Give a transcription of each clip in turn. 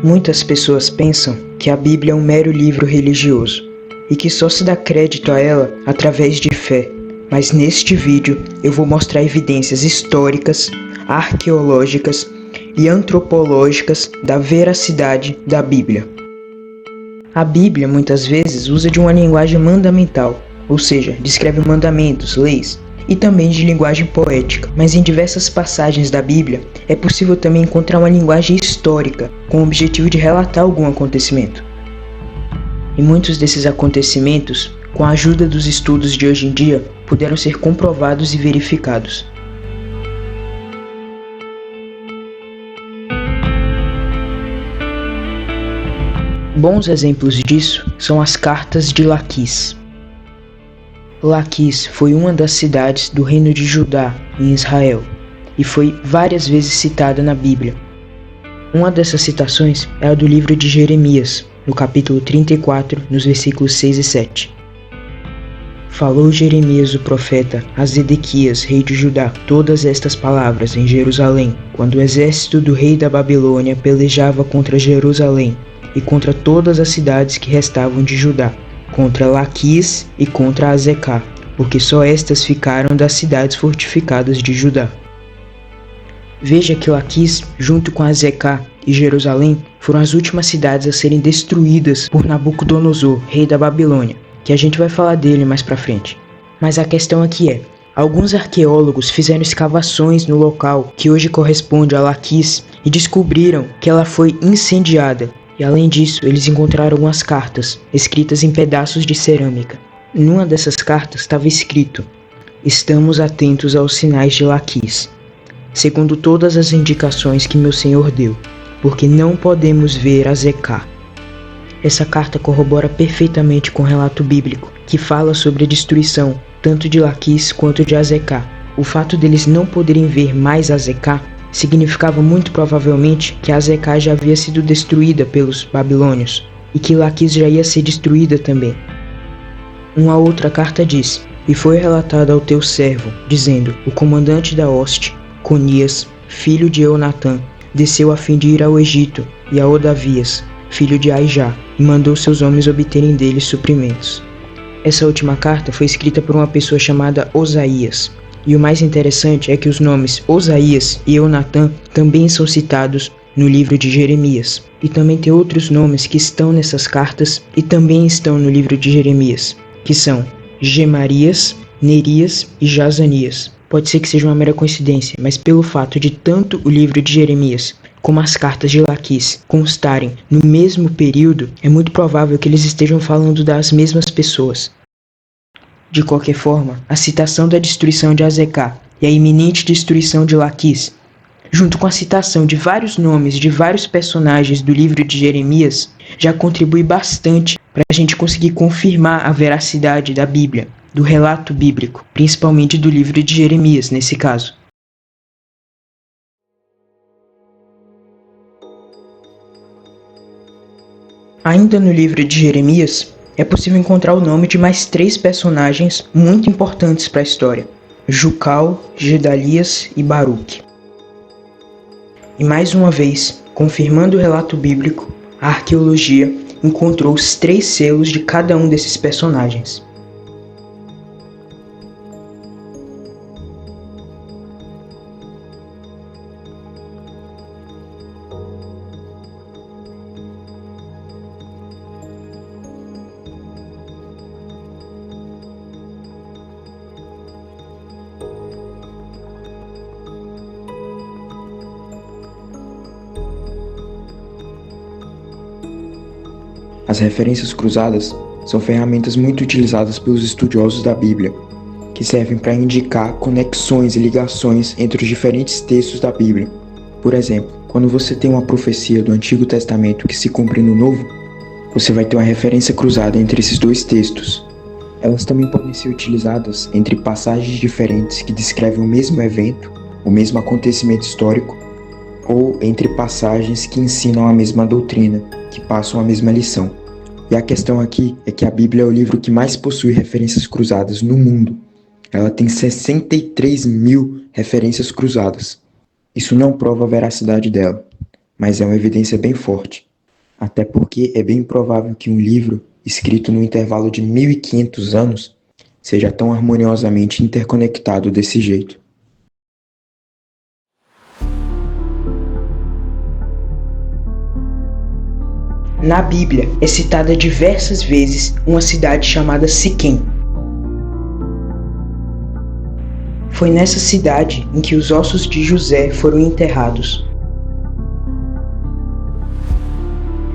Muitas pessoas pensam que a Bíblia é um mero livro religioso e que só se dá crédito a ela através de fé, mas neste vídeo eu vou mostrar evidências históricas, arqueológicas e antropológicas da veracidade da Bíblia. A Bíblia muitas vezes usa de uma linguagem mandamental, ou seja, descreve mandamentos, leis, e também de linguagem poética, mas em diversas passagens da Bíblia é possível também encontrar uma linguagem histórica, com o objetivo de relatar algum acontecimento. E muitos desses acontecimentos, com a ajuda dos estudos de hoje em dia, puderam ser comprovados e verificados. Bons exemplos disso são as cartas de Laquis. Laquis foi uma das cidades do reino de Judá, em Israel, e foi várias vezes citada na Bíblia. Uma dessas citações é a do livro de Jeremias, no capítulo 34, nos versículos 6 e 7. Falou Jeremias o profeta a Zedequias, rei de Judá, todas estas palavras em Jerusalém, quando o exército do rei da Babilônia pelejava contra Jerusalém e contra todas as cidades que restavam de Judá, contra Laquis e contra Azecá, porque só estas ficaram das cidades fortificadas de Judá. Veja que Laquis, junto com Azecá e Jerusalém, foram as últimas cidades a serem destruídas por Nabucodonosor, rei da Babilônia, que a gente vai falar dele mais pra frente. Mas a questão aqui é, alguns arqueólogos fizeram escavações no local que hoje corresponde a Laquis e descobriram que ela foi incendiada. E além disso, eles encontraram algumas cartas, escritas em pedaços de cerâmica. Numa dessas cartas estava escrito: "Estamos atentos aos sinais de Laquis, segundo todas as indicações que meu senhor deu, porque não podemos ver Azecá." Essa carta corrobora perfeitamente com o relato bíblico, que fala sobre a destruição tanto de Laquis quanto de Azecá. O fato deles não poderem ver mais Azecá significava muito provavelmente que Azecá já havia sido destruída pelos babilônios e que Laquis já ia ser destruída também. Uma outra carta diz: "E foi relatado ao teu servo, dizendo: o comandante da hoste, Conias, filho de Eunatã, desceu a fim de ir ao Egito, e a Odavias, filho de Aijá, e mandou seus homens obterem dele suprimentos." Essa última carta foi escrita por uma pessoa chamada Osaías. E o mais interessante é que os nomes Osaías e Eunatã também são citados no livro de Jeremias. E também tem outros nomes que estão nessas cartas e também estão no livro de Jeremias, que são Gemarias, Nerias e Jazanias. Pode ser que seja uma mera coincidência, mas pelo fato de tanto o livro de Jeremias como as cartas de Laquis constarem no mesmo período, é muito provável que eles estejam falando das mesmas pessoas. De qualquer forma, a citação da destruição de Azecá e a iminente destruição de Laquis, junto com a citação de vários nomes de vários personagens do livro de Jeremias, já contribui bastante para a gente conseguir confirmar a veracidade da Bíblia, do relato bíblico, principalmente do livro de Jeremias nesse caso. Ainda no livro de Jeremias, é possível encontrar o nome de mais 3 personagens muito importantes para a história: Jucal, Gedalias e Baruque. E mais uma vez, confirmando o relato bíblico, a arqueologia encontrou os 3 selos de cada um desses personagens. As referências cruzadas são ferramentas muito utilizadas pelos estudiosos da Bíblia, que servem para indicar conexões e ligações entre os diferentes textos da Bíblia. Por exemplo, quando você tem uma profecia do Antigo Testamento que se cumpre no Novo, você vai ter uma referência cruzada entre esses 2 textos. Elas também podem ser utilizadas entre passagens diferentes que descrevem o mesmo evento, o mesmo acontecimento histórico, ou entre passagens que ensinam a mesma doutrina, que passam a mesma lição. E a questão aqui é que a Bíblia é o livro que mais possui referências cruzadas no mundo. Ela tem 63.000 referências cruzadas. Isso não prova a veracidade dela, mas é uma evidência bem forte. Até porque é bem provável que um livro, escrito no intervalo de 1500 anos, seja tão harmoniosamente interconectado desse jeito. Na Bíblia é citada diversas vezes uma cidade chamada Siquém. Foi nessa cidade em que os ossos de José foram enterrados.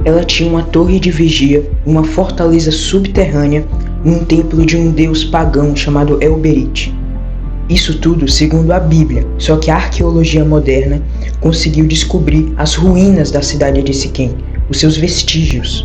Ela tinha uma torre de vigia, uma fortaleza subterrânea e um templo de um deus pagão chamado Elberite. Isso tudo segundo a Bíblia, só que a arqueologia moderna conseguiu descobrir as ruínas da cidade de Siquém, os seus vestígios.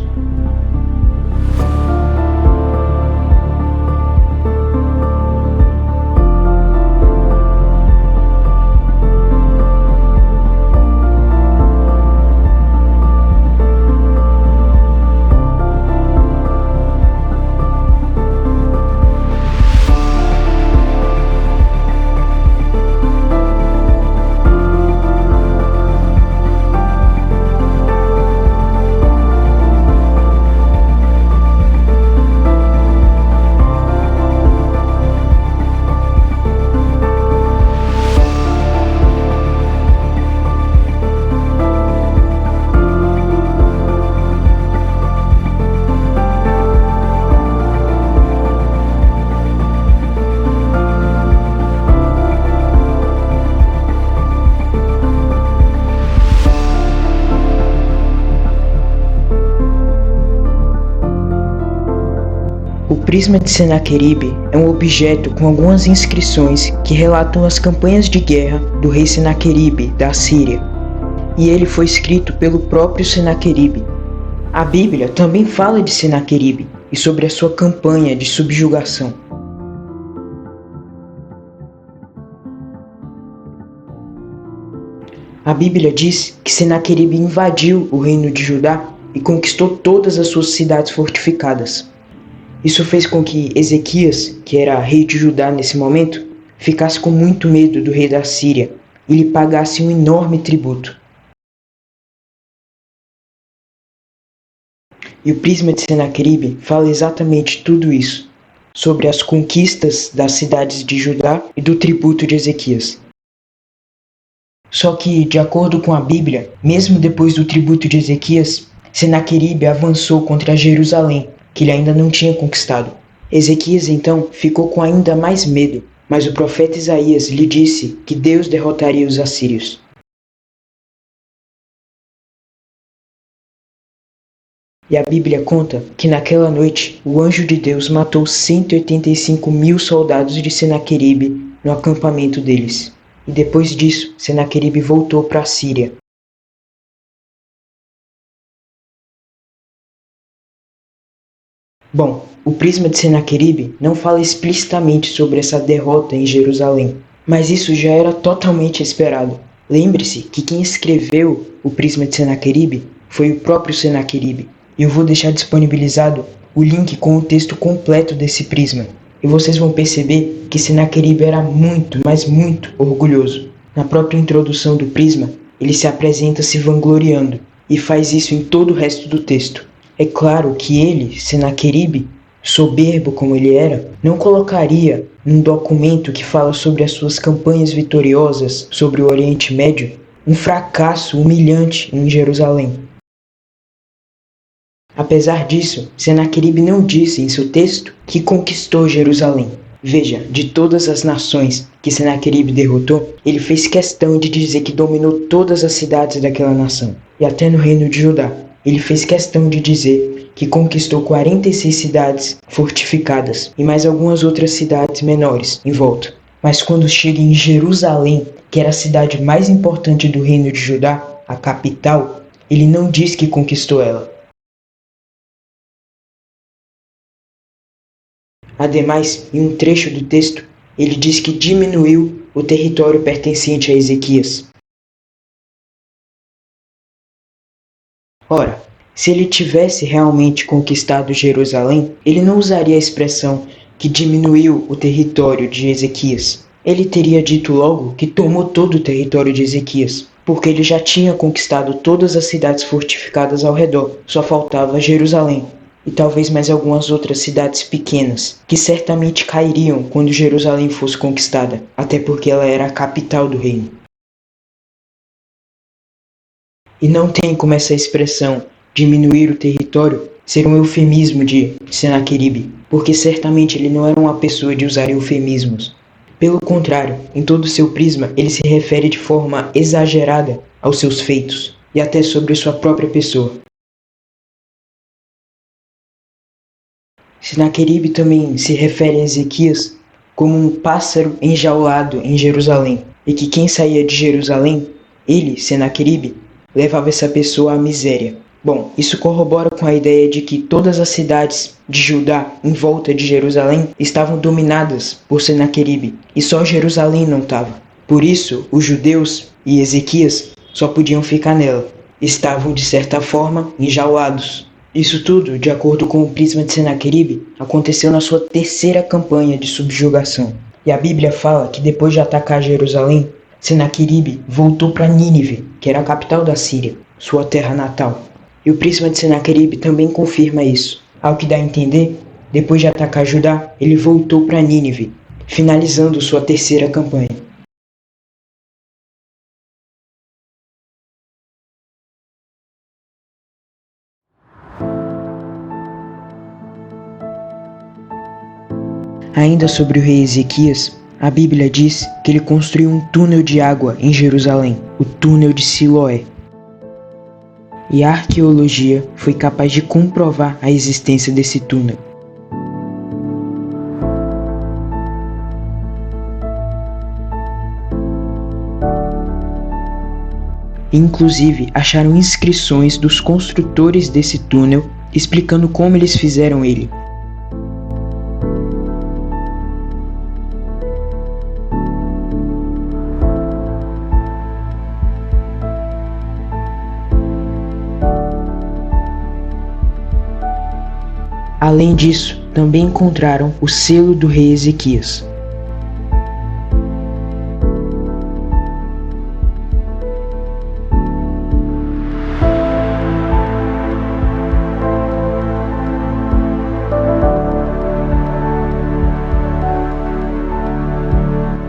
O prisma de Senaqueribe é um objeto com algumas inscrições que relatam as campanhas de guerra do rei Senaqueribe da Assíria, e ele foi escrito pelo próprio Senaqueribe. A Bíblia também fala de Senaqueribe e sobre a sua campanha de subjugação. A Bíblia diz que Senaqueribe invadiu o reino de Judá e conquistou todas as suas cidades fortificadas. Isso fez com que Ezequias, que era rei de Judá nesse momento, ficasse com muito medo do rei da Síria e lhe pagasse um enorme tributo. E o prisma de Senaqueribe fala exatamente tudo isso, sobre as conquistas das cidades de Judá e do tributo de Ezequias. Só que, de acordo com a Bíblia, mesmo depois do tributo de Ezequias, Senaqueribe avançou contra Jerusalém, que ele ainda não tinha conquistado. Ezequias então ficou com ainda mais medo, mas o profeta Isaías lhe disse que Deus derrotaria os assírios. E a Bíblia conta que naquela noite o anjo de Deus matou 185.000 soldados de Senaqueribe no acampamento deles. E depois disso, Senaqueribe voltou para a Síria. Bom, o prisma de Senaqueribe não fala explicitamente sobre essa derrota em Jerusalém, mas isso já era totalmente esperado. Lembre-se que quem escreveu o prisma de Senaqueribe foi o próprio Senaqueribe, e eu vou deixar disponibilizado o link com o texto completo desse prisma, e vocês vão perceber que Senaqueribe era muito, mas muito orgulhoso. Na própria introdução do prisma, ele se apresenta se vangloriando, e faz isso em todo o resto do texto. É claro que ele, Senaqueribe, soberbo como ele era, não colocaria num documento que fala sobre as suas campanhas vitoriosas sobre o Oriente Médio um fracasso humilhante em Jerusalém. Apesar disso, Senaqueribe não disse em seu texto que conquistou Jerusalém. Veja, de todas as nações que Senaqueribe derrotou, ele fez questão de dizer que dominou todas as cidades daquela nação, e até no reino de Judá. Ele fez questão de dizer que conquistou 46 cidades fortificadas e mais algumas outras cidades menores em volta. Mas quando chega em Jerusalém, que era a cidade mais importante do reino de Judá, a capital, ele não diz que conquistou ela. Ademais, em um trecho do texto, ele diz que diminuiu o território pertencente a Ezequias. Ora, se ele tivesse realmente conquistado Jerusalém, ele não usaria a expressão que diminuiu o território de Ezequias. Ele teria dito logo que tomou todo o território de Ezequias. porque ele já tinha conquistado todas as cidades fortificadas ao redor, só faltava Jerusalém. E talvez mais algumas outras cidades pequenas, que certamente cairiam quando Jerusalém fosse conquistada, até porque ela era a capital do reino. E não tem como essa expressão diminuir o território ser um eufemismo de Senaqueribe, porque certamente ele não era uma pessoa de usar eufemismos. Pelo contrário, em todo seu prisma, ele se refere de forma exagerada aos seus feitos e até sobre sua própria pessoa. Senaqueribe também se refere a Ezequias como um pássaro enjaulado em Jerusalém, e que quem saía de Jerusalém, ele, Senaqueribe, levava essa pessoa à miséria. Bom, isso corrobora com a ideia de que todas as cidades de Judá em volta de Jerusalém estavam dominadas por Senaqueribe, e só Jerusalém não estava. Por isso, os judeus e Ezequias só podiam ficar nela. Estavam, de certa forma, enjaulados. Isso tudo, de acordo com o prisma de Senaqueribe, aconteceu na sua terceira campanha de subjugação. E a Bíblia fala que depois de atacar Jerusalém, Senaqueribe voltou para Nínive, que era a capital da Síria, sua terra natal. E o prisma de Senaqueribe também confirma isso. Ao que dá a entender, depois de atacar Judá, ele voltou para Nínive, finalizando sua terceira campanha. Ainda sobre o rei Ezequias, a Bíblia diz que ele construiu um túnel de água em Jerusalém, o túnel de Siloé. E a arqueologia foi capaz de comprovar a existência desse túnel. Inclusive, acharam inscrições dos construtores desse túnel explicando como eles fizeram ele. Além disso, também encontraram o selo do rei Ezequias.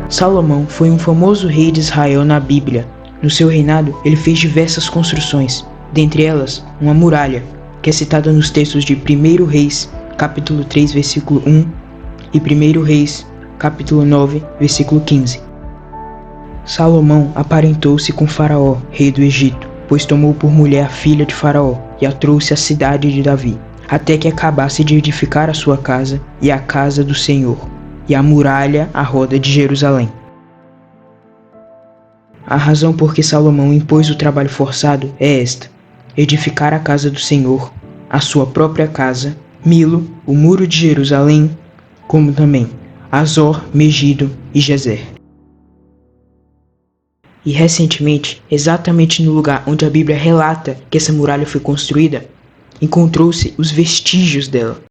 Salomão foi um famoso rei de Israel na Bíblia. No seu reinado, ele fez diversas construções, dentre elas uma muralha, que é citada nos textos de 1 Reis, capítulo 3, versículo 1 e 1 Reis, capítulo 9, versículo 15. Salomão aparentou-se com Faraó, rei do Egito, pois tomou por mulher a filha de Faraó e a trouxe à cidade de Davi, até que acabasse de edificar a sua casa e a casa do Senhor, e a muralha à roda de Jerusalém. A razão por que Salomão impôs o trabalho forçado é esta: edificar a casa do Senhor, a sua própria casa, Milo, o muro de Jerusalém, como também Azor, Megido e Gezer. E recentemente, exatamente no lugar onde a Bíblia relata que essa muralha foi construída, encontrou-se os vestígios dela.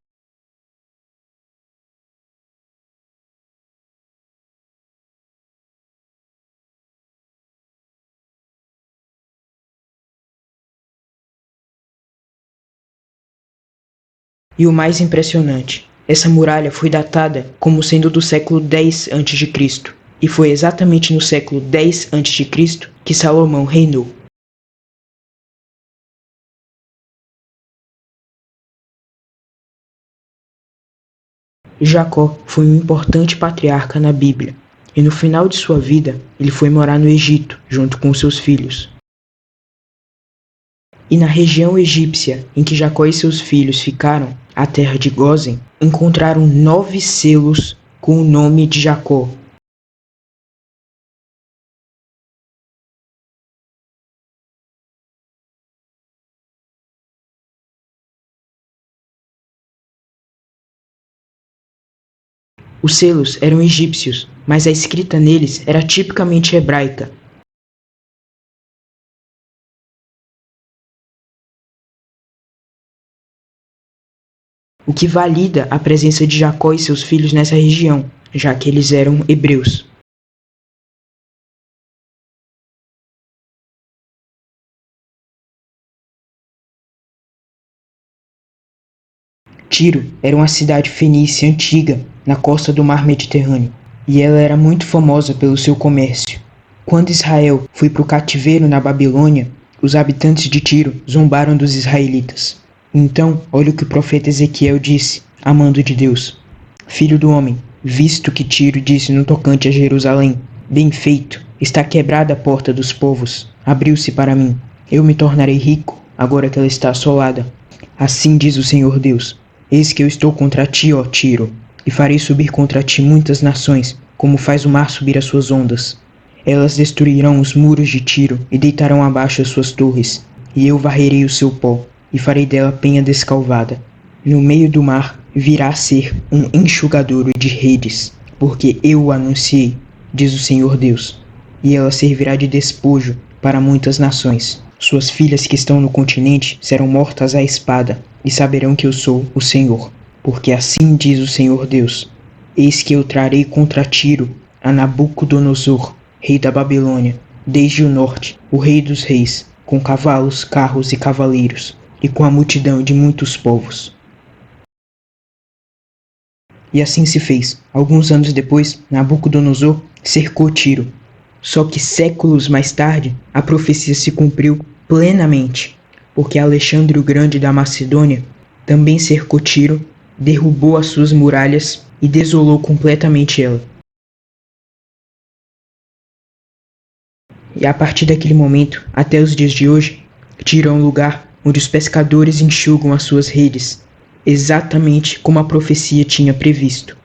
E o mais impressionante, essa muralha foi datada como sendo do século X a.C., e foi exatamente no século X a.C. que Salomão reinou. Jacó foi um importante patriarca na Bíblia, e no final de sua vida ele foi morar no Egito junto com seus filhos. E na região egípcia em que Jacó e seus filhos ficaram, a terra de Gósen, encontraram 9 selos com o nome de Jacó. Os selos eram egípcios, mas a escrita neles era tipicamente hebraica. O que valida a presença de Jacó e seus filhos nessa região, já que eles eram hebreus. Tiro era uma cidade fenícia antiga na costa do mar Mediterrâneo, e ela era muito famosa pelo seu comércio. Quando Israel foi para o cativeiro na Babilônia, os habitantes de Tiro zombaram dos israelitas. Então, olha o que o profeta Ezequiel disse, amando de Deus. Filho do homem, visto que Tiro disse no tocante a Jerusalém, bem feito, está quebrada a porta dos povos, abriu-se para mim. Eu me tornarei rico, agora que ela está assolada. Assim diz o Senhor Deus, eis que eu estou contra ti, ó Tiro, e farei subir contra ti muitas nações, como faz o mar subir as suas ondas. Elas destruirão os muros de Tiro e deitarão abaixo as suas torres, e eu varrerei o seu pó, e farei dela penha descalvada. No meio do mar virá a ser um enxugadouro de redes, porque eu o anunciei, diz o Senhor Deus, e ela servirá de despojo para muitas nações. Suas filhas que estão no continente serão mortas à espada, e saberão que eu sou o Senhor. Porque assim diz o Senhor Deus, eis que eu trarei contra Tiro a Nabucodonosor, rei da Babilônia, desde o norte, o rei dos reis, com cavalos, carros e cavaleiros, e com a multidão de muitos povos. E assim se fez. Alguns anos depois, Nabucodonosor cercou Tiro. Só que séculos mais tarde, a profecia se cumpriu plenamente, porque Alexandre o Grande da Macedônia também cercou Tiro, derrubou as suas muralhas e desolou completamente ela. E a partir daquele momento, até os dias de hoje, Tiro é um lugar onde os pescadores enxugam as suas redes, exatamente como a profecia tinha previsto.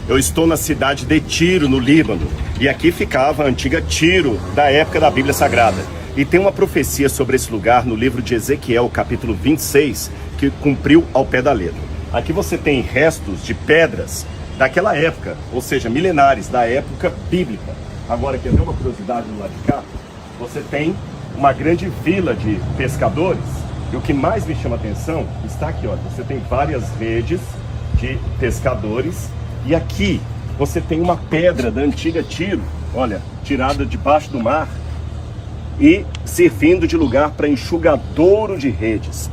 Eu estou na cidade de Tiro, no Líbano, e aqui ficava a antiga Tiro, da época da Bíblia Sagrada. E tem uma profecia sobre esse lugar no livro de Ezequiel, capítulo 26, que cumpriu ao pé da letra. Aqui você tem restos de pedras daquela época, ou seja, milenares, da época bíblica. Agora, quer ver uma curiosidade do lado de cá? Você tem uma grande vila de pescadores, e o que mais me chama a atenção está aqui, ó. Você tem várias redes de pescadores, e aqui você tem uma pedra da antiga Tiro, olha, tirada debaixo do mar e servindo de lugar para enxugadouro de redes.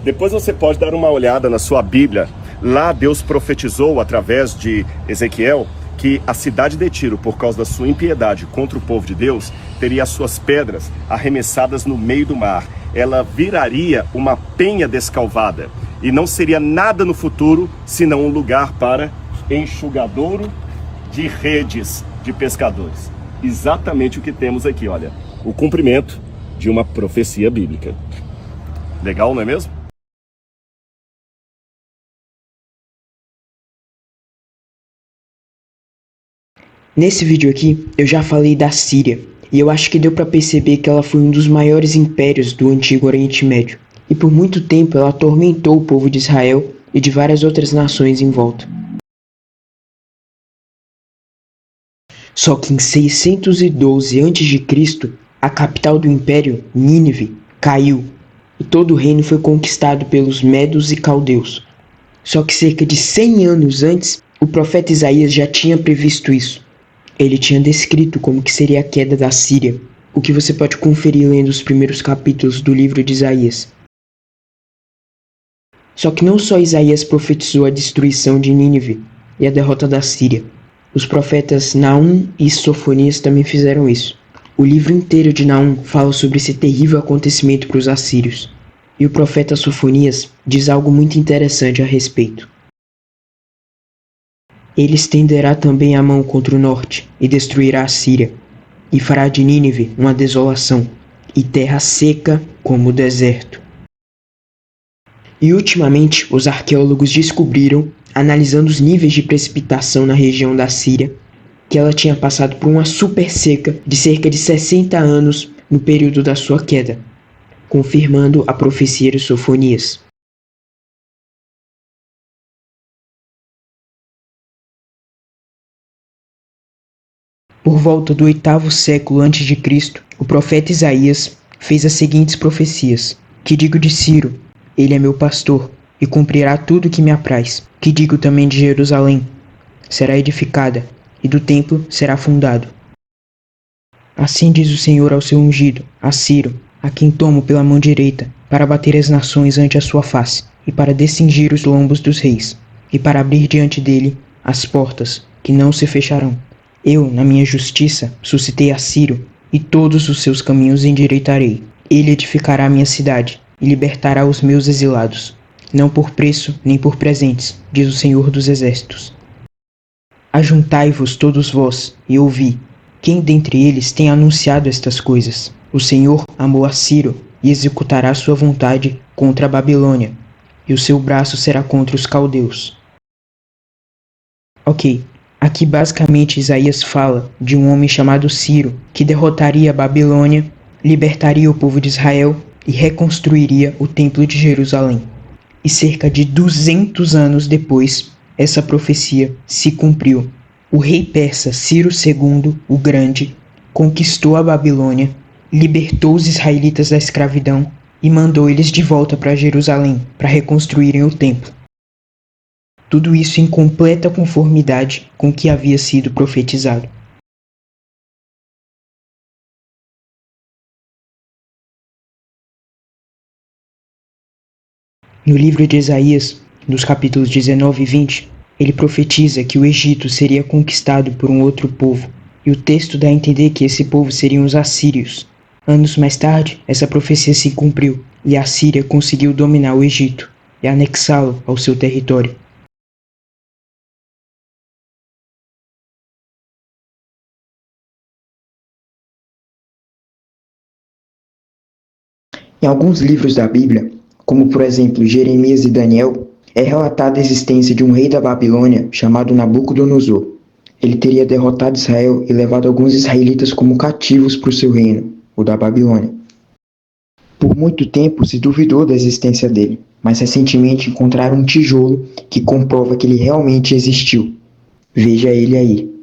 Depois você pode dar uma olhada na sua Bíblia. Lá Deus profetizou através de Ezequiel que a cidade de Tiro, por causa da sua impiedade contra o povo de Deus, teria as suas pedras arremessadas no meio do mar. Ela viraria uma penha descalvada e não seria nada no futuro senão um lugar para enxugadouro de redes de pescadores. Exatamente o que temos aqui, olha, o cumprimento de uma profecia bíblica. Legal, não é mesmo? Nesse vídeo aqui, eu já falei da Síria, e eu acho que deu para perceber que ela foi um dos maiores impérios do Antigo Oriente Médio, e por muito tempo ela atormentou o povo de Israel e de várias outras nações em volta. Só que em 612 a.C., a capital do império, Nínive, caiu, e todo o reino foi conquistado pelos medos e caldeus. Só que cerca de 100 anos antes, o profeta Isaías já tinha previsto isso. Ele tinha descrito como que seria a queda da Síria, o que você pode conferir lendo os primeiros capítulos do livro de Isaías. Só que não só Isaías profetizou a destruição de Nínive e a derrota da Síria. Os profetas Naum e Sofonias também fizeram isso. O livro inteiro de Naum fala sobre esse terrível acontecimento para os assírios. E o profeta Sofonias diz algo muito interessante a respeito. Ele estenderá também a mão contra o norte e destruirá a Síria, e fará de Nínive uma desolação, e terra seca como o deserto. E ultimamente os arqueólogos descobriram, analisando os níveis de precipitação na região da Síria, que ela tinha passado por uma super seca de cerca de 60 anos no período da sua queda, confirmando a profecia de Sofonias. Por volta do 8º século a.C., o profeta Isaías fez as seguintes profecias: Que digo de Ciro, ele é meu pastor, e cumprirá tudo o que me apraz. Que digo também de Jerusalém, será edificada, e do templo será fundado. Assim diz o Senhor ao seu ungido, a Ciro, a quem tomo pela mão direita, para bater as nações ante a sua face, e para descingir os lombos dos reis, e para abrir diante dele as portas, que não se fecharão. Eu, na minha justiça, suscitei a Ciro, e todos os seus caminhos endireitarei. Ele edificará a minha cidade, e libertará os meus exilados, não por preço nem por presentes, diz o Senhor dos Exércitos. Ajuntai-vos todos vós, e ouvi. Quem dentre eles tem anunciado estas coisas? O Senhor amou a Ciro, e executará sua vontade contra a Babilônia, e o seu braço será contra os caldeus. Ok, aqui basicamente Isaías fala de um homem chamado Ciro, que derrotaria a Babilônia, libertaria o povo de Israel e reconstruiria o templo de Jerusalém. E cerca de 200 anos depois, essa profecia se cumpriu. O rei persa Ciro II, o Grande, conquistou a Babilônia, libertou os israelitas da escravidão e mandou eles de volta para Jerusalém para reconstruírem o templo. Tudo isso em completa conformidade com o que havia sido profetizado. No livro de Isaías, nos capítulos 19 e 20, ele profetiza que o Egito seria conquistado por um outro povo, e o texto dá a entender que esse povo seriam os assírios. Anos mais tarde, essa profecia se cumpriu, e a Síria conseguiu dominar o Egito e anexá-lo ao seu território. Em alguns livros da Bíblia, como por exemplo Jeremias e Daniel, é relatada a existência de um rei da Babilônia chamado Nabucodonosor. Ele teria derrotado Israel e levado alguns israelitas como cativos para o seu reino, o da Babilônia. Por muito tempo se duvidou da existência dele, mas recentemente encontraram um tijolo que comprova que ele realmente existiu. Veja ele aí.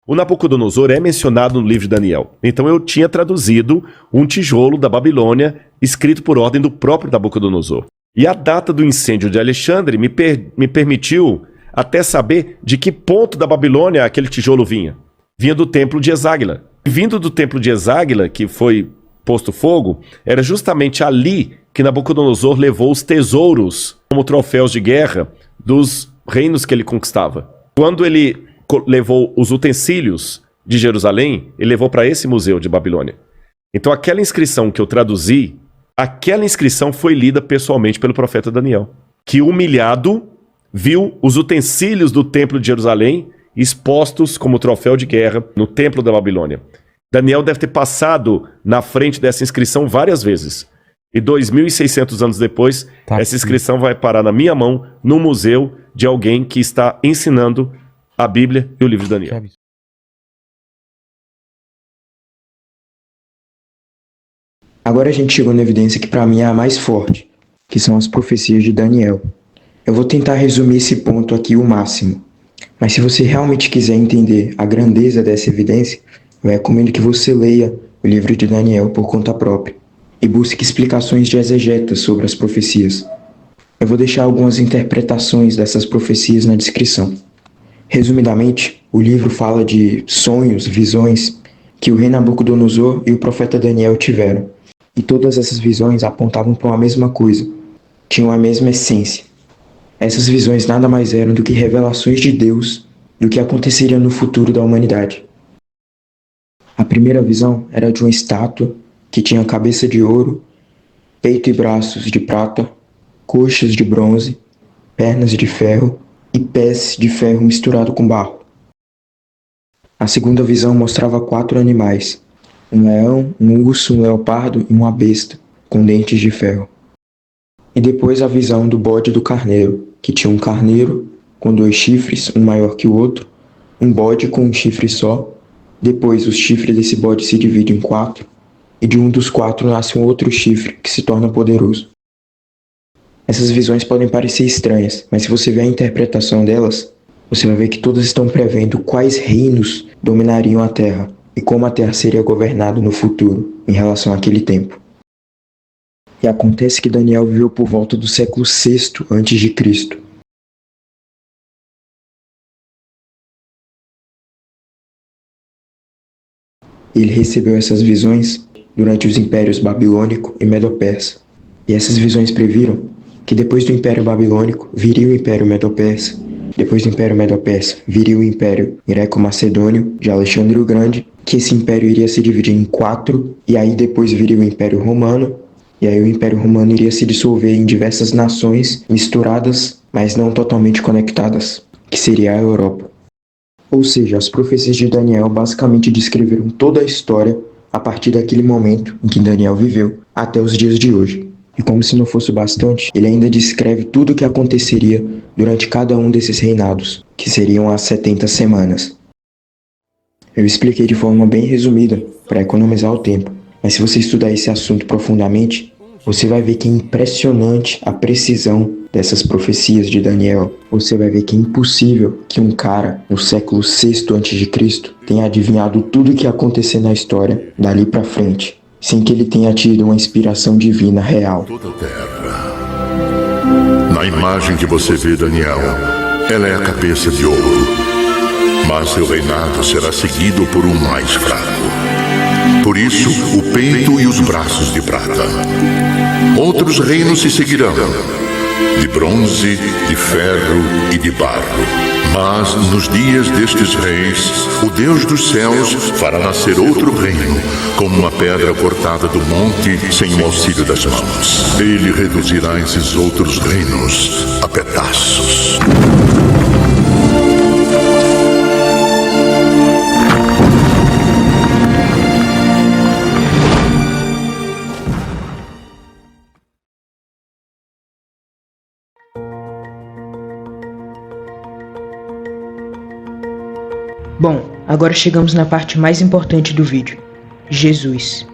O Nabucodonosor é mencionado no livro de Daniel. Então eu tinha traduzido um tijolo da Babilônia, escrito por ordem do próprio Nabucodonosor. E a data do incêndio de Alexandre me permitiu até saber de que ponto da Babilônia aquele tijolo vinha. Vinha do templo de Eságuila. Vindo do templo de Eságuila, que foi posto fogo, era justamente ali que Nabucodonosor levou os tesouros como troféus de guerra dos reinos que ele conquistava. Quando ele levou os utensílios de Jerusalém, ele levou para esse museu de Babilônia. Então aquela inscrição que eu traduzi, aquela inscrição foi lida pessoalmente pelo profeta Daniel, que humilhado viu os utensílios do templo de Jerusalém expostos como troféu de guerra no templo da Babilônia. Daniel deve ter passado na frente dessa inscrição várias vezes. E 2.600 anos depois, essa inscrição vai parar na minha mão, no museu de alguém que está ensinando a Bíblia e o livro de Daniel. Agora a gente chegou na evidência que para mim é a mais forte, que são as profecias de Daniel. Eu vou tentar resumir esse ponto aqui o máximo, mas se você realmente quiser entender a grandeza dessa evidência, eu recomendo que você leia o livro de Daniel por conta própria e busque explicações de exegetas sobre as profecias. Eu vou deixar algumas interpretações dessas profecias na descrição. Resumidamente, o livro fala de sonhos, visões que o rei Nabucodonosor e o profeta Daniel tiveram. E todas essas visões apontavam para uma mesma coisa, tinham a mesma essência. Essas visões nada mais eram do que revelações de Deus do que aconteceria no futuro da humanidade. A primeira visão era de uma estátua que tinha cabeça de ouro, peito e braços de prata, coxas de bronze, pernas de ferro e pés de ferro misturado com barro. A segunda visão mostrava 4 animais, um leão, um urso, um leopardo e uma besta, com dentes de ferro. E depois a visão do bode e do carneiro, que tinha um carneiro com 2 chifres, um maior que o outro, um bode com um chifre só, depois os chifres desse bode se dividem em 4, e de um dos 4 nasce um outro chifre que se torna poderoso. Essas visões podem parecer estranhas, mas se você ver a interpretação delas, você vai ver que todas estão prevendo quais reinos dominariam a Terra e como a Terra seria governada no futuro em relação àquele tempo. E acontece que Daniel viveu por volta do século VI a.C. Ele recebeu essas visões durante os impérios babilônico e medo-persa. E essas visões previram que depois do Império Babilônico viria o Império Medo-Persa. Depois do Império Medo-Persa viria o Império Greco-Macedônio de Alexandre o Grande, que esse império iria se dividir em 4, e aí depois viria o Império Romano, e aí o Império Romano iria se dissolver em diversas nações misturadas, mas não totalmente conectadas, que seria a Europa. Ou seja, as profecias de Daniel basicamente descreveram toda a história a partir daquele momento em que Daniel viveu até os dias de hoje. E como se não fosse o bastante, ele ainda descreve tudo o que aconteceria durante cada um desses reinados, que seriam as 70 semanas. Eu expliquei de forma bem resumida, para economizar o tempo, mas se você estudar esse assunto profundamente, você vai ver que é impressionante a precisão dessas profecias de Daniel. Você vai ver que é impossível que um cara no século VI a.C. tenha adivinhado tudo o que ia acontecer na história dali para frente, sem que ele tenha tido uma inspiração divina real. Toda a terra. Na imagem que você vê, Daniel, ela é a cabeça de ouro, mas seu reinado será seguido por um mais fraco. Por isso, o peito e os braços de prata. Outros reinos se seguirão, de bronze, de ferro e de barro. Mas nos dias destes reis, o Deus dos céus fará nascer outro reino, como uma pedra cortada do monte sem o auxílio das mãos. Ele reduzirá esses outros reinos a pedaços. Bom, agora chegamos na parte mais importante do vídeo: Jesus.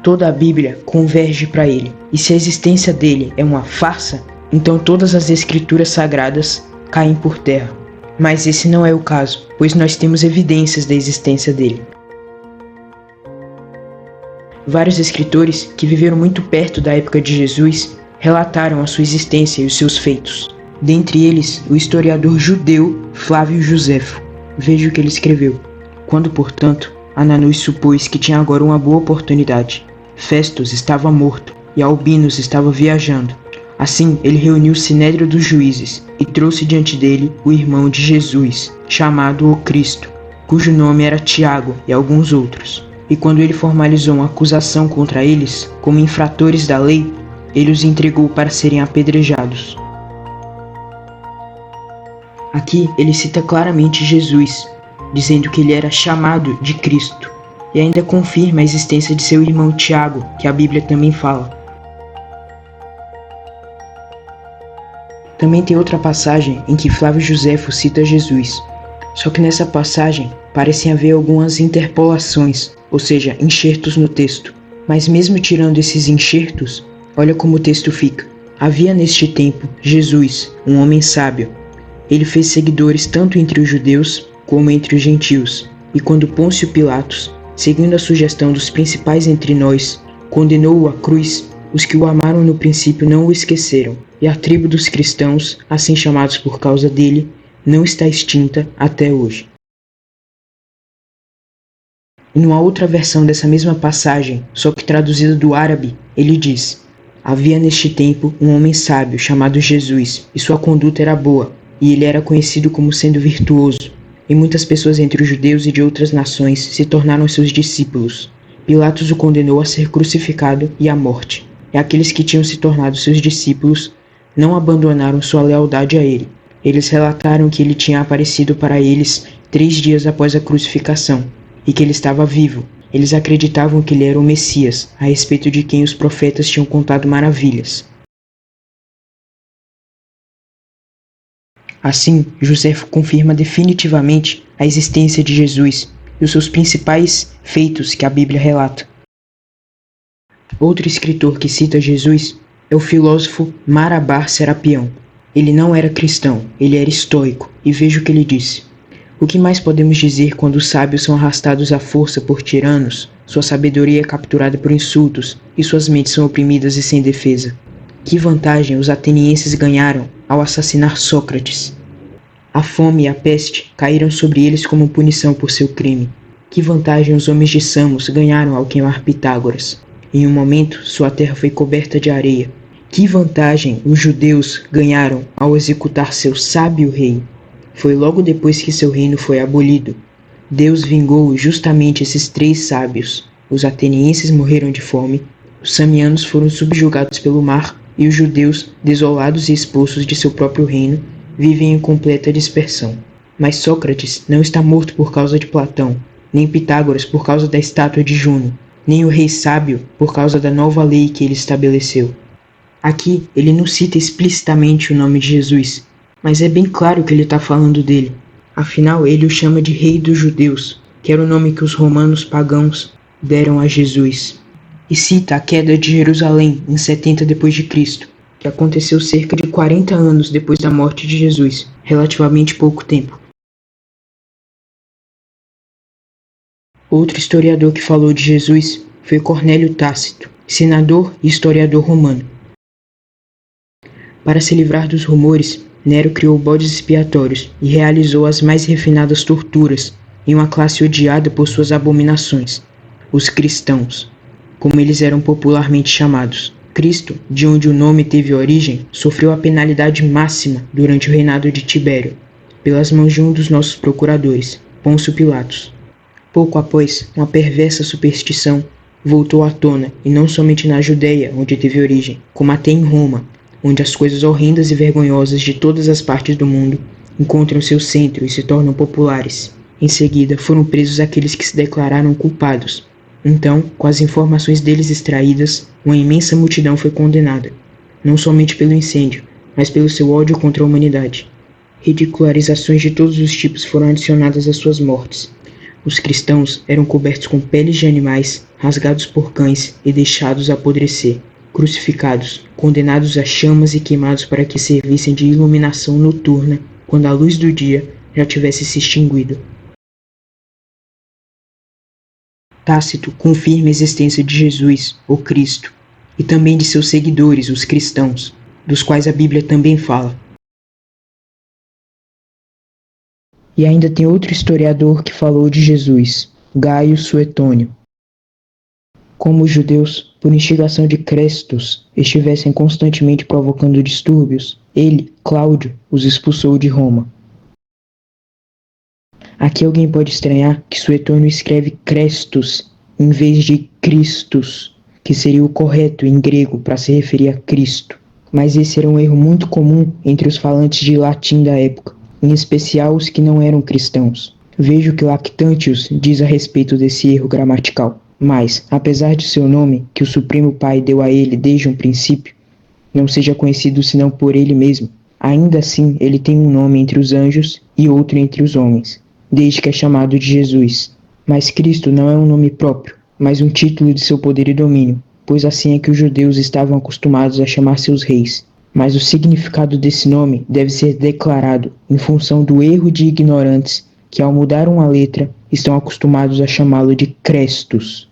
Toda a Bíblia converge para ele, e se a existência dele é uma farsa, então todas as escrituras sagradas caem por terra. Mas esse não é o caso, pois nós temos evidências da existência dele. Vários escritores que viveram muito perto da época de Jesus relataram a sua existência e os seus feitos. Dentre eles, o historiador judeu Flávio Josefo. Veja o que ele escreveu. Quando, portanto, Ananus supôs que tinha agora uma boa oportunidade, Festus estava morto e Albinus estava viajando. Assim, ele reuniu o sinédrio dos juízes e trouxe diante dele o irmão de Jesus, chamado o Cristo, cujo nome era Tiago, e alguns outros. E quando ele formalizou uma acusação contra eles, como infratores da lei, ele os entregou para serem apedrejados. Aqui ele cita claramente Jesus, dizendo que ele era chamado de Cristo, e ainda confirma a existência de seu irmão Tiago, que a Bíblia também fala. Também tem outra passagem em que Flávio Josefo cita Jesus, só que nessa passagem parecem haver algumas interpolações, ou seja, enxertos no texto. Mas mesmo tirando esses enxertos, olha como o texto fica. Havia neste tempo Jesus, um homem sábio. Ele fez seguidores tanto entre os judeus como entre os gentios. E quando Pôncio Pilatos, seguindo a sugestão dos principais entre nós, condenou-o à cruz, os que o amaram no princípio não o esqueceram. E a tribo dos cristãos, assim chamados por causa dele, não está extinta até hoje. Em uma outra versão dessa mesma passagem, só que traduzida do árabe, ele diz: havia neste tempo um homem sábio chamado Jesus, e sua conduta era boa, e ele era conhecido como sendo virtuoso. E muitas pessoas entre os judeus e de outras nações se tornaram seus discípulos. Pilatos o condenou a ser crucificado e à morte. E aqueles que tinham se tornado seus discípulos não abandonaram sua lealdade a ele. Eles relataram que ele tinha aparecido para eles 3 dias após a crucificação, e que ele estava vivo. Eles acreditavam que ele era o Messias, a respeito de quem os profetas tinham contado maravilhas. Assim, Josefo confirma definitivamente a existência de Jesus e os seus principais feitos que a Bíblia relata. Outro escritor que cita Jesus é o filósofo Marabar Serapião. Ele não era cristão, ele era estoico, e veja o que ele disse. O que mais podemos dizer quando os sábios são arrastados à força por tiranos, sua sabedoria é capturada por insultos e suas mentes são oprimidas e sem defesa? Que vantagem os atenienses ganharam ao assassinar Sócrates? A fome e a peste caíram sobre eles como punição por seu crime. Que vantagem os homens de Samos ganharam ao queimar Pitágoras? Em um momento, sua terra foi coberta de areia. Que vantagem os judeus ganharam ao executar seu sábio rei? Foi logo depois que seu reino foi abolido. Deus vingou justamente esses 3 sábios. Os atenienses morreram de fome, os samianos foram subjugados pelo mar e os judeus, desolados e expulsos de seu próprio reino, vivem em completa dispersão. Mas Sócrates não está morto por causa de Platão, nem Pitágoras por causa da estátua de Juno, nem o rei sábio por causa da nova lei que ele estabeleceu. Aqui ele não cita explicitamente o nome de Jesus, mas é bem claro que ele está falando dele. Afinal, ele o chama de Rei dos Judeus, que era o nome que os romanos pagãos deram a Jesus. E cita a queda de Jerusalém em 70 d.C., que aconteceu cerca de 40 anos depois da morte de Jesus, relativamente pouco tempo. Outro historiador que falou de Jesus foi Cornélio Tácito, senador e historiador romano. Para se livrar dos rumores, Nero criou bodes expiatórios e realizou as mais refinadas torturas em uma classe odiada por suas abominações, os cristãos, como eles eram popularmente chamados. Cristo, de onde o nome teve origem, sofreu a penalidade máxima durante o reinado de Tibério, pelas mãos de um dos nossos procuradores, Pôncio Pilatos. Pouco após, uma perversa superstição voltou à tona, e não somente na Judéia, onde teve origem, como até em Roma, onde as coisas horrendas e vergonhosas de todas as partes do mundo encontram seu centro e se tornam populares. Em seguida, foram presos aqueles que se declararam culpados. Então, com as informações deles extraídas, uma imensa multidão foi condenada, não somente pelo incêndio, mas pelo seu ódio contra a humanidade. Ridicularizações de todos os tipos foram adicionadas às suas mortes. Os cristãos eram cobertos com peles de animais, rasgados por cães e deixados apodrecer, crucificados, condenados a chamas e queimados para que servissem de iluminação noturna quando a luz do dia já tivesse se extinguido. Tácito confirma a existência de Jesus, o Cristo, e também de seus seguidores, os cristãos, dos quais a Bíblia também fala. E ainda tem outro historiador que falou de Jesus, Gaio Suetônio. Como os judeus, por instigação de Crestus, estivessem constantemente provocando distúrbios, ele, Cláudio, os expulsou de Roma. Aqui alguém pode estranhar que Suetônio escreve Crestus em vez de Christus, que seria o correto em grego para se referir a Cristo. Mas esse era um erro muito comum entre os falantes de latim da época, em especial os que não eram cristãos. Veja o que Lactantius diz a respeito desse erro gramatical. Mas, apesar de seu nome, que o Supremo Pai deu a ele desde um princípio, não seja conhecido senão por ele mesmo, ainda assim ele tem um nome entre os anjos e outro entre os homens, desde que é chamado de Jesus. Mas Cristo não é um nome próprio, mas um título de seu poder e domínio, pois assim é que os judeus estavam acostumados a chamar seus reis. Mas o significado desse nome deve ser declarado em função do erro de ignorantes que, ao mudar uma letra, estão acostumados a chamá-lo de Crestus.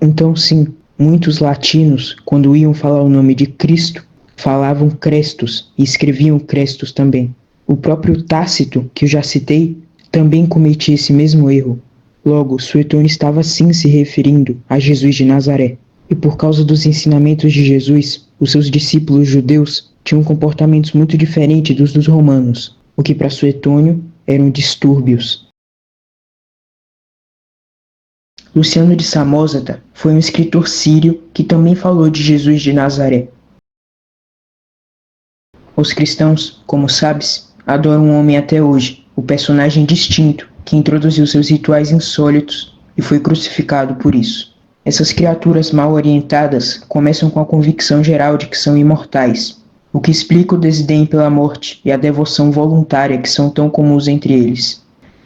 Então sim, muitos latinos, quando iam falar o nome de Cristo, falavam Crestus e escreviam Crestus também. O próprio Tácito, que eu já citei, também cometia esse mesmo erro. Logo, Suetônio estava sim se referindo a Jesus de Nazaré. E por causa dos ensinamentos de Jesus, os seus discípulos judeus tinham comportamentos muito diferentes dos romanos, o que para Suetônio eram distúrbios. Luciano de Samosata foi um escritor sírio que também falou de Jesus de Nazaré. Os cristãos, como sabes, adoram um homem até hoje, o personagem distinto que introduziu seus rituais insólitos e foi crucificado por isso. Essas criaturas mal orientadas começam com a convicção geral de que são imortais, o que explica o desdém pela morte e a devoção voluntária que são tão comuns entre eles.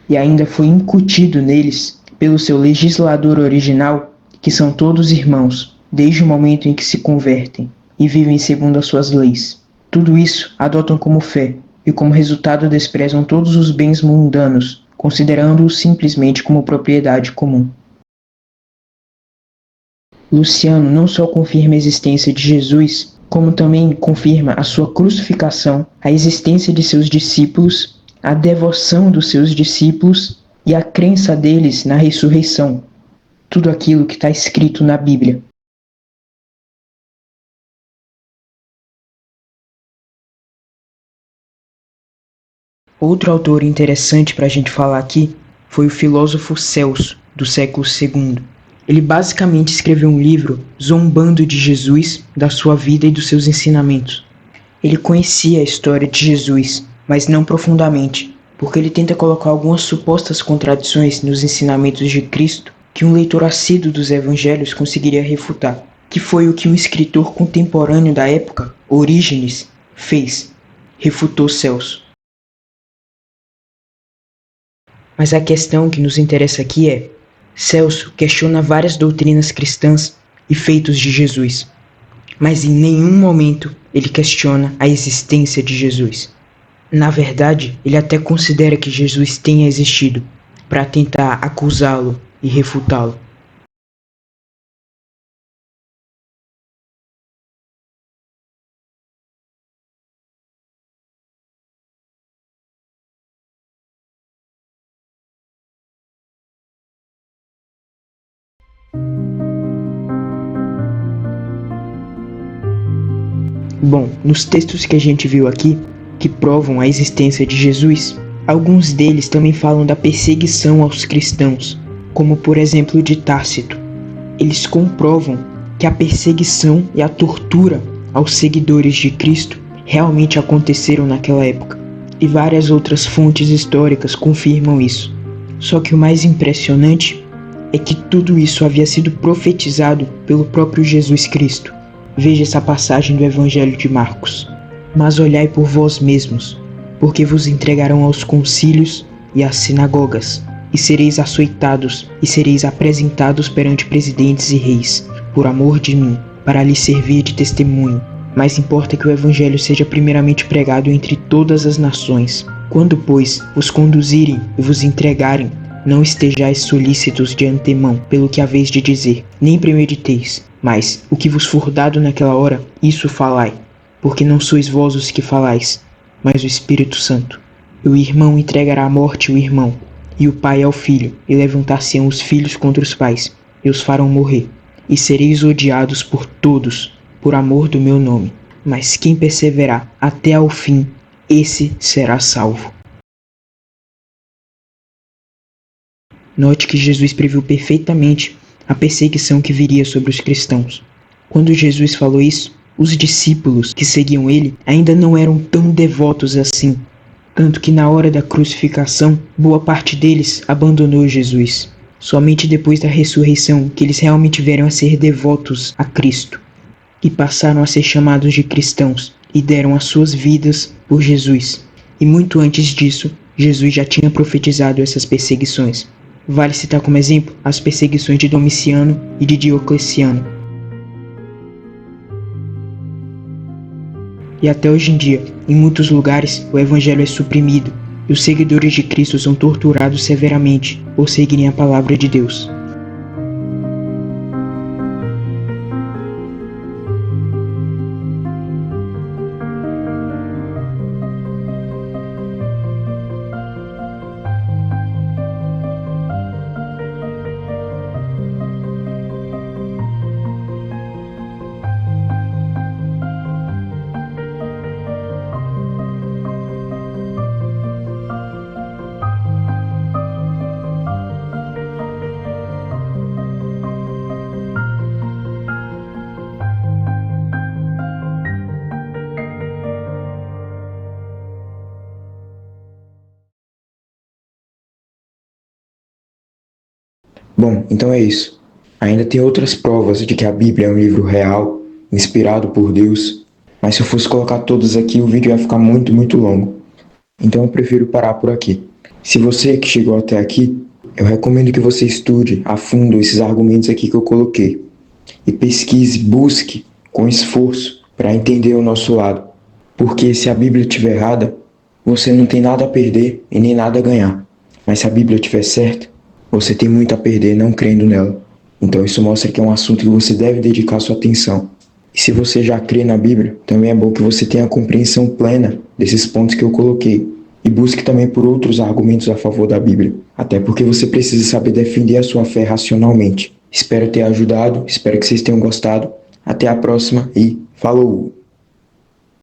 E ainda foi incutido neles, pelo seu legislador original, que são todos irmãos, desde o momento em que se convertem. e vivem segundo as suas leis. Tudo isso adotam como fé e como resultado desprezam todos os bens mundanos, considerando-os simplesmente como propriedade comum. Luciano não só confirma a existência de Jesus, como também confirma a sua crucificação, a existência de seus discípulos, a devoção dos seus discípulos e a crença deles na ressurreição. Tudo aquilo que está escrito na Bíblia. Outro autor interessante para a gente falar aqui foi o filósofo Celso, do século II. Ele basicamente escreveu um livro zombando de Jesus, da sua vida e dos seus ensinamentos. Ele conhecia a história de Jesus, mas não profundamente, porque ele tenta colocar algumas supostas contradições nos ensinamentos de Cristo que um leitor assíduo dos evangelhos conseguiria refutar, que foi o que um escritor contemporâneo da época, Orígenes, fez. Refutou Celso. Mas a questão que nos interessa aqui é: Celso questiona várias doutrinas cristãs e feitos de Jesus, mas em nenhum momento ele questiona a existência de Jesus. Na verdade, ele até considera que Jesus tenha existido, para tentar acusá-lo e refutá-lo. Bom, nos textos que a gente viu aqui, que provam a existência de Jesus, alguns deles também falam da perseguição aos cristãos, como por exemplo de Tácito. Eles comprovam que a perseguição e a tortura aos seguidores de Cristo realmente aconteceram naquela época, e várias outras fontes históricas confirmam isso. Só que o mais impressionante é que tudo isso havia sido profetizado pelo próprio Jesus Cristo. Veja essa passagem do Evangelho de Marcos. Mas olhai por vós mesmos, porque vos entregarão aos concílios e às sinagogas, e sereis açoitados, e sereis apresentados perante presidentes e reis, por amor de mim, para lhes servir de testemunho. Mas importa que o Evangelho seja primeiramente pregado entre todas as nações. Quando, pois, vos conduzirem e vos entregarem, não estejais solícitos de antemão pelo que haveis de dizer, nem premediteis, mas o que vos for dado naquela hora, isso falai, porque não sois vós os que falais, mas o Espírito Santo. E o irmão entregará à morte o irmão, e o pai ao filho, e levantar-se-ão os filhos contra os pais, e os farão morrer. E sereis odiados por todos, por amor do meu nome. Mas quem perseverar até ao fim, esse será salvo. Note que Jesus previu perfeitamente a perseguição que viria sobre os cristãos. Quando Jesus falou isso, os discípulos que seguiam ele ainda não eram tão devotos assim, tanto que na hora da crucificação, boa parte deles abandonou Jesus. Somente depois da ressurreição que eles realmente vieram a ser devotos a Cristo, e passaram a ser chamados de cristãos, e deram as suas vidas por Jesus. E muito antes disso, Jesus já tinha profetizado essas perseguições. Vale citar como exemplo as perseguições de Domiciano e de Diocleciano. E até hoje em dia, em muitos lugares, o Evangelho é suprimido e os seguidores de Cristo são torturados severamente por seguirem a palavra de Deus. Bom, então é isso. Ainda tem outras provas de que a Bíblia é um livro real, inspirado por Deus, mas se eu fosse colocar todas aqui, o vídeo ia ficar muito longo. Então eu prefiro parar por aqui. Se você que chegou até aqui, eu recomendo que você estude a fundo esses argumentos aqui que eu coloquei. E pesquise, busque com esforço para entender o nosso lado. Porque se a Bíblia estiver errada, você não tem nada a perder e nem nada a ganhar. Mas se a Bíblia estiver certa, você tem muito a perder não crendo nela. Então isso mostra que é um assunto que você deve dedicar sua atenção. E se você já crê na Bíblia, também é bom que você tenha a compreensão plena desses pontos que eu coloquei. E busque também por outros argumentos a favor da Bíblia. Até porque você precisa saber defender a sua fé racionalmente. Espero ter ajudado, espero que vocês tenham gostado. Até a próxima e falou!